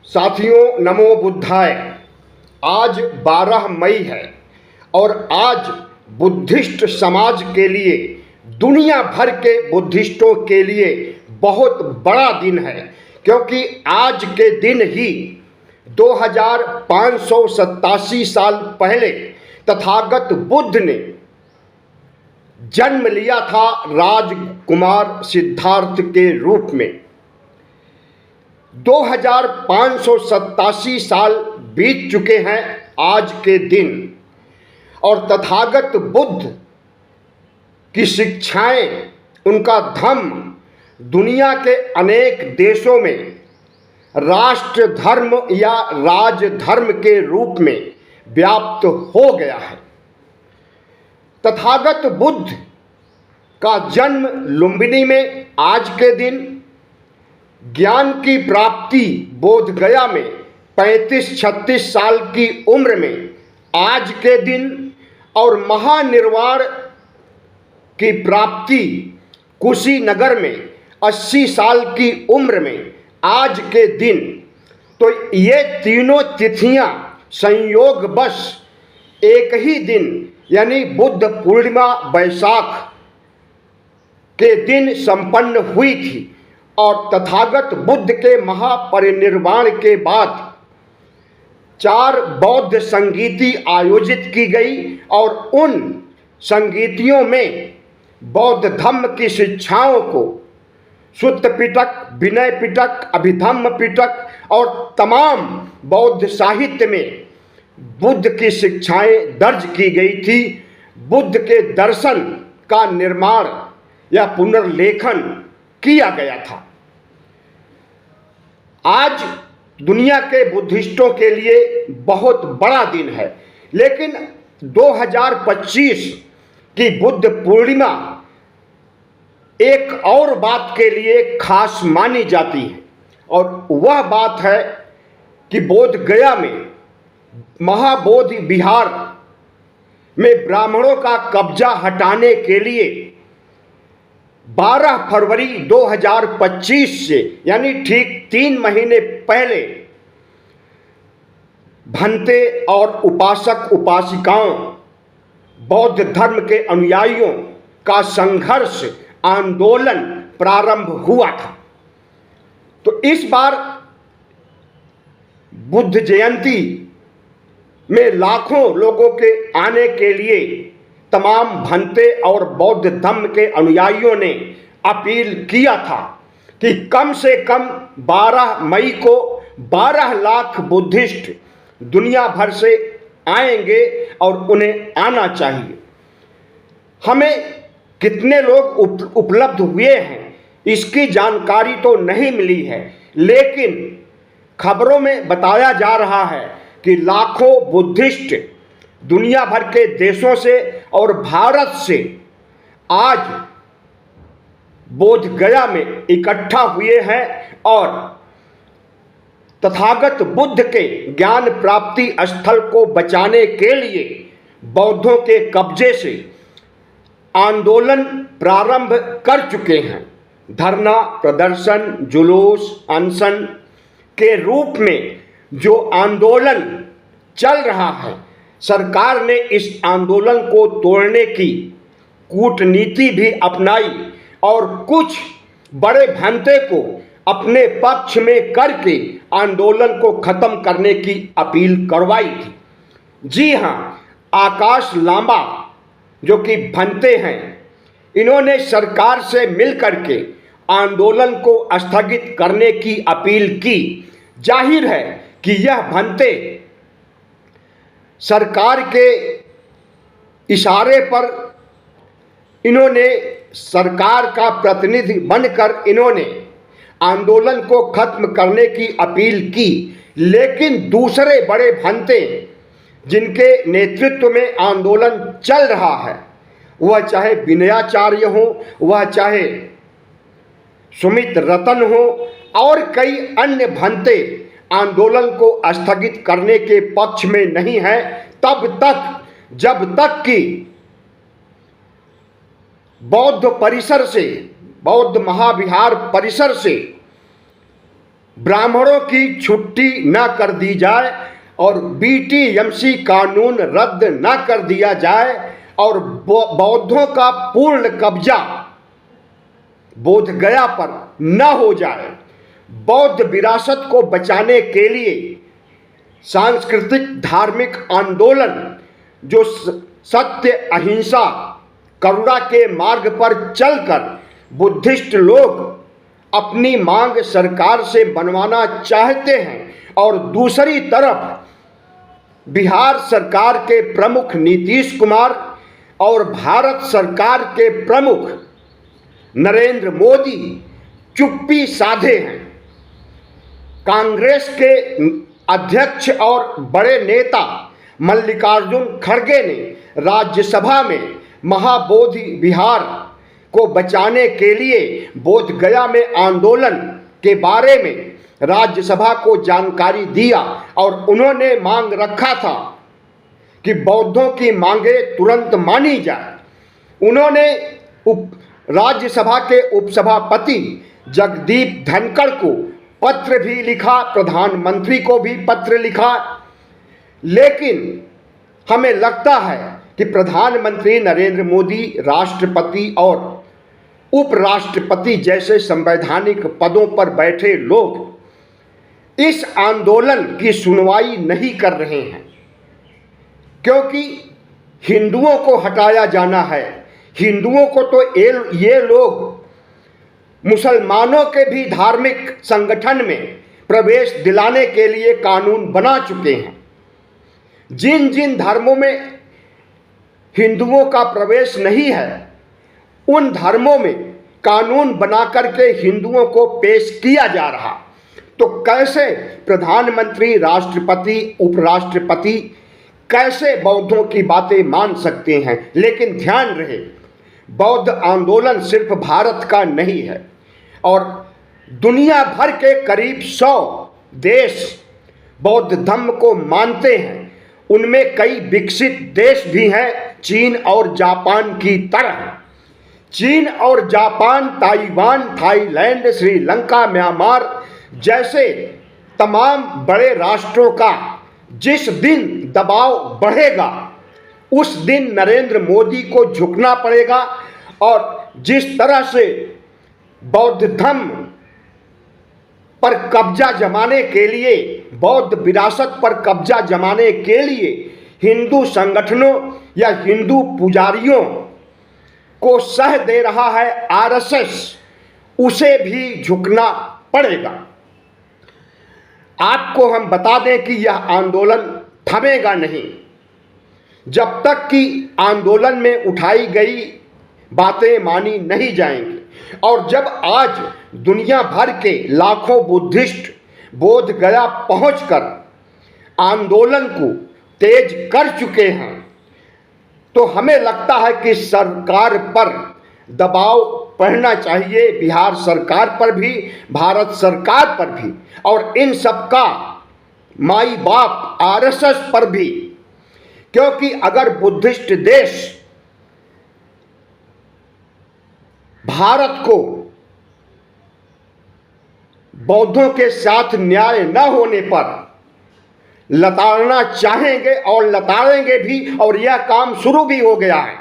साथियों, नमो बुद्धाय। आज 12 मई है और आज बुद्धिस्ट समाज के लिए, दुनिया भर के बुद्धिस्टों के लिए बहुत बड़ा दिन है, क्योंकि आज के दिन ही 2587 साल पहले तथागत बुद्ध ने जन्म लिया था, राजकुमार सिद्धार्थ के रूप में। 2587 साल बीत चुके हैं आज के दिन, और तथागत बुद्ध की शिक्षाएं, उनका धम्म दुनिया के अनेक देशों में राष्ट्र धर्म या राजधर्म के रूप में व्याप्त हो गया है। तथागत बुद्ध का जन्म लुम्बिनी में आज के दिन, ज्ञान की प्राप्ति बोधगया में 35-36 साल की उम्र में आज के दिन, और महानिर्वाण की प्राप्ति कुशीनगर में 80 साल की उम्र में आज के दिन। तो ये तीनों तिथियां संयोगवश एक ही दिन यानी बुद्ध पूर्णिमा वैशाख के दिन संपन्न हुई थी। और तथागत बुद्ध के महापरिनिर्वाण के बाद 4 बौद्ध संगीति आयोजित की गई, और उन संगीतियों में बौद्ध धम्म की शिक्षाओं को सुत्त पिटक, विनय पिटक, अभिधम्म पिटक और तमाम बौद्ध साहित्य में बुद्ध की शिक्षाएं दर्ज की गई थी। बुद्ध के दर्शन का निर्माण या पुनर्लेखन किया गया था। आज दुनिया के बुद्धिस्टों के लिए बहुत बड़ा दिन है, लेकिन 2025 की बुद्ध पूर्णिमा एक और बात के लिए खास मानी जाती है, और वह बात है कि बोधगया में महाबोधि विहार में ब्राह्मणों का कब्जा हटाने के लिए 12 फरवरी 2025 से यानी ठीक 3 महीने पहले भंते और उपासक उपासिकाओं, बौद्ध धर्म के अनुयायियों का संघर्ष आंदोलन प्रारंभ हुआ था। तो इस बार बुद्ध जयंती में लाखों लोगों के आने के लिए तमाम भंते और बौद्ध धर्म के अनुयायियों ने अपील किया था कि कम से कम 12 मई को 12 लाख बुद्धिस्ट दुनिया भर से आएंगे और उन्हें आना चाहिए। हमें कितने लोग उपलब्ध हुए हैं इसकी जानकारी तो नहीं मिली है, लेकिन खबरों में बताया जा रहा है कि लाखों बुद्धिस्ट दुनिया भर के देशों से और भारत से आज बोधगया में इकट्ठा हुए हैं, और तथागत बुद्ध के ज्ञान प्राप्ति स्थल को बचाने के लिए बौद्धों के कब्जे से आंदोलन प्रारंभ कर चुके हैं। धरना प्रदर्शन, जुलूस, अनशन के रूप में जो आंदोलन चल रहा है, सरकार ने इस आंदोलन को तोड़ने की कूटनीति भी अपनाई और कुछ बड़े भंते को अपने पक्ष में करके आंदोलन को खत्म करने की अपील करवाई थी। जी हाँ, आकाश लांबा जो कि भंते हैं, इन्होंने सरकार से मिलकर के आंदोलन को स्थगित करने की अपील की। जाहिर है कि यह भंते सरकार के इशारे पर, इन्होंने सरकार का प्रतिनिधि बनकर इन्होंने आंदोलन को खत्म करने की अपील की, लेकिन दूसरे बड़े भंते जिनके नेतृत्व में आंदोलन चल रहा है, वह चाहे विनयाचार्य हो, वह चाहे सुमित रतन हो और कई अन्य भंते आंदोलन को स्थगित करने के पक्ष में नहीं है, तब तक जब तक कि बौद्ध परिसर से, बौद्ध महाविहार परिसर से ब्राह्मणों की छुट्टी न कर दी जाए और बीटीएमसी कानून रद्द न कर दिया जाए और बौद्धों का पूर्ण कब्जा बोधगया पर न हो जाए। बौद्ध विरासत को बचाने के लिए सांस्कृतिक धार्मिक आंदोलन जो सत्य अहिंसा करुणा के मार्ग पर चलकर बुद्धिस्ट लोग अपनी मांग सरकार से बनवाना चाहते हैं और दूसरी तरफ बिहार सरकार के प्रमुख नीतीश कुमार और भारत सरकार के प्रमुख नरेंद्र मोदी चुप्पी साधे हैं। कांग्रेस के अध्यक्ष और बड़े नेता मल्लिकार्जुन खड़गे ने राज्यसभा में महाबोधि विहार को बचाने के लिए बोधगया में आंदोलन के बारे में राज्यसभा को जानकारी दिया और उन्होंने मांग रखा था कि बौद्धों की मांगे तुरंत मानी जाए। उन्होंने राज्यसभा के उपसभापति जगदीप धनखड़ को पत्र भी लिखा, प्रधानमंत्री को भी पत्र लिखा, लेकिन हमें लगता है कि प्रधानमंत्री नरेंद्र मोदी राष्ट्रपति और उपराष्ट्रपति जैसे संवैधानिक पदों पर बैठे लोग इस आंदोलन की सुनवाई नहीं कर रहे हैं, क्योंकि हिंदुओं को हटाया जाना है। हिंदुओं को तो ये लोग मुसलमानों के भी धार्मिक संगठन में प्रवेश दिलाने के लिए कानून बना चुके हैं। जिन जिन धर्मों में हिंदुओं का प्रवेश नहीं है, उन धर्मों में कानून बना करके हिंदुओं को पेश किया जा रहा, तो कैसे प्रधानमंत्री, राष्ट्रपति, उपराष्ट्रपति कैसे बौद्धों की बातें मान सकते हैं। लेकिन ध्यान रहे, बौद्ध आंदोलन सिर्फ भारत का नहीं है और दुनिया भर के करीब 100 देश बौद्ध धर्म को मानते हैं। उनमें कई विकसित देश भी हैं, चीन और जापान की तरह। चीन और Japan, Taiwan, Thailand, Sri Lanka, Myanmar जैसे तमाम बड़े राष्ट्रों का जिस दिन दबाव बढ़ेगा उस दिन नरेंद्र मोदी को झुकना पड़ेगा और जिस तरह से बौद्ध धर्म पर कब्जा जमाने के लिए, बौद्ध विरासत पर कब्जा जमाने के लिए हिंदू संगठनों या हिंदू पुजारियों को सह दे रहा है आरएसएस, उसे भी झुकना पड़ेगा। आपको हम बता दें कि यह आंदोलन थमेगा नहीं जब तक कि आंदोलन में उठाई गई बातें मानी नहीं जाएंगी। और जब आज दुनिया भर के लाखों बुद्धिस्ट बोधगया पहुंचकर आंदोलन को तेज कर चुके हैं, तो हमें लगता है कि सरकार पर दबाव पड़ना चाहिए, बिहार सरकार पर भी, भारत सरकार पर भी और इन सबका माई बाप आरएसएस पर भी। क्योंकि अगर बुद्धिस्ट देश भारत को बौद्धों के साथ न्याय न होने पर लताड़ना चाहेंगे और लताड़ेंगे भी, और यह काम शुरू भी हो गया है।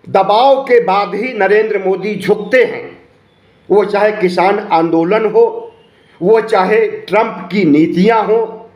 दबाव के बाद ही नरेंद्र मोदी झुकते हैं, वो चाहे किसान आंदोलन हो, वो चाहे ट्रंप की नीतियां हो,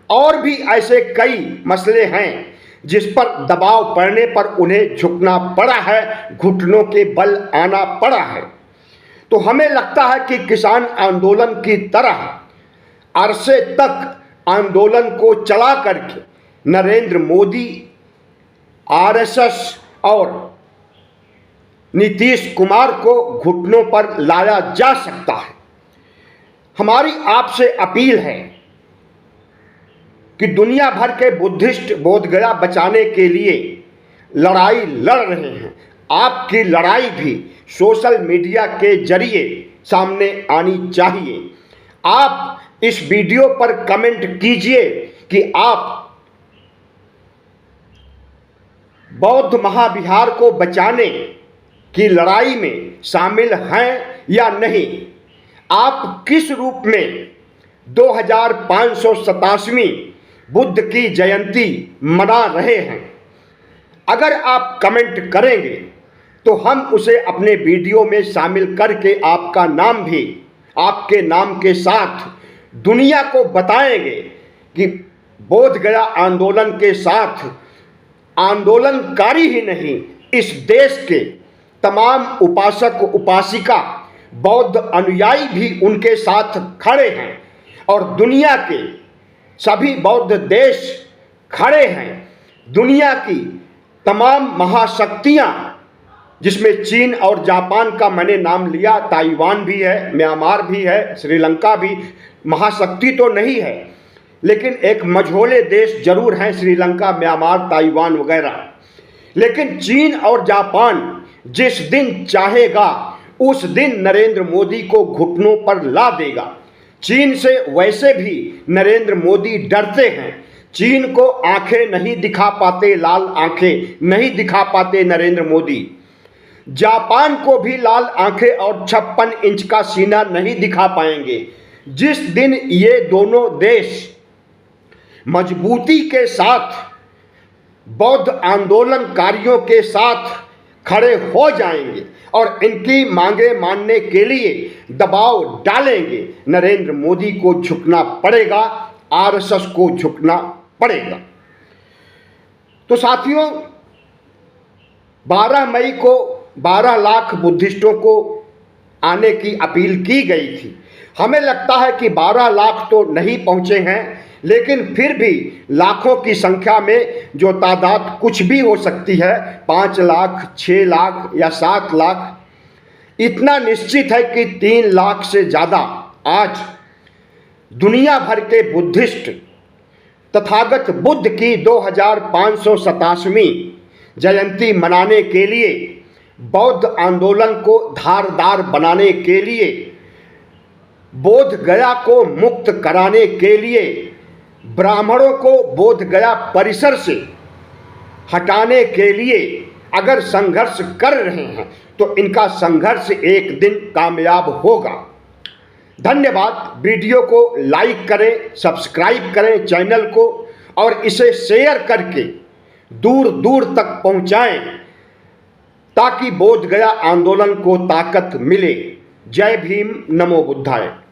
और भी ऐसे कई मसले हैं जिस पर दबाव पड़ने पर उन्हें झुकना पड़ा है, घुटनों के बल आना पड़ा है। तो हमें लगता है कि किसान आंदोलन की तरह अरसे तक आंदोलन को चला करके नरेंद्र मोदी, आरएसएस और नीतीश कुमार को घुटनों पर लाया जा सकता है। हमारी आपसे अपील है कि दुनिया भर के बुद्धिस्ट बोधगया बचाने के लिए लड़ाई लड़ रहे हैं। आपकी लड़ाई भी सोशल मीडिया के जरिए सामने आनी चाहिए। आप इस वीडियो पर कमेंट कीजिए कि आप बौद्ध महाविहार को बचाने की लड़ाई में शामिल हैं या नहीं। आप किस रूप में 2587वीं बुद्ध की जयंती मना रहे हैं? अगर आप कमेंट करेंगे तो हम उसे अपने वीडियो में शामिल करके आपका नाम भी आपके नाम के साथ दुनिया को बताएंगे कि बोध गया आंदोलन के साथ आंदोलनकारी ही नहीं, इस देश के तमाम उपासक उपासिका बौद्ध अनुयायी भी उनके साथ खड़े हैं और दुनिया के सभी बौद्ध देश खड़े हैं। दुनिया की तमाम महाशक्तियां, जिसमें चीन और जापान का मैंने नाम लिया, ताइवान भी है, म्यांमार भी है, श्रीलंका भी, महाशक्ति तो नहीं है लेकिन एक मझोले देश जरूर हैं, श्रीलंका, म्यांमार, ताइवान वगैरह। लेकिन चीन और जापान जिस दिन चाहेगा उस दिन नरेंद्र मोदी को घुटनों पर ला देगा। चीन से वैसे भी नरेंद्र मोदी डरते हैं, चीन को आंखें नहीं दिखा पाते, लाल आंखें नहीं दिखा पाते नरेंद्र मोदी। जापान को भी लाल आंखें और 56 इंच का सीना नहीं दिखा पाएंगे। जिस दिन ये दोनों देश मजबूती के साथ बौद्ध आंदोलनकारियों के साथ खड़े हो जाएंगे और इनकी मांगे मानने के लिए दबाव डालेंगे, नरेंद्र मोदी को झुकना पड़ेगा, आरएसएस को झुकना पड़ेगा। तो साथियों, 12 मई को 12 लाख बुद्धिस्टों को आने की अपील की गई थी। हमें लगता है कि 12 लाख तो नहीं पहुंचे हैं, लेकिन फिर भी लाखों की संख्या में जो तादाद कुछ भी हो सकती है, 5 लाख, 6 लाख या 7 लाख, इतना निश्चित है कि 3 लाख से ज़्यादा आज दुनिया भर के बुद्धिस्ट तथागत बुद्ध की 2587वीं जयंती मनाने के लिए, बौद्ध आंदोलन को धारदार बनाने के लिए, बोध गया को मुक्त कराने के लिए, ब्राह्मणों को बोध गया परिसर से हटाने के लिए अगर संघर्ष कर रहे हैं तो इनका संघर्ष एक दिन कामयाब होगा। धन्यवाद। वीडियो को लाइक करें, सब्सक्राइब करें चैनल को और इसे शेयर करके दूर दूर तक पहुंचाएं ताकि बोध गया आंदोलन को ताकत मिले। जय भीम, नमो बुद्धाय।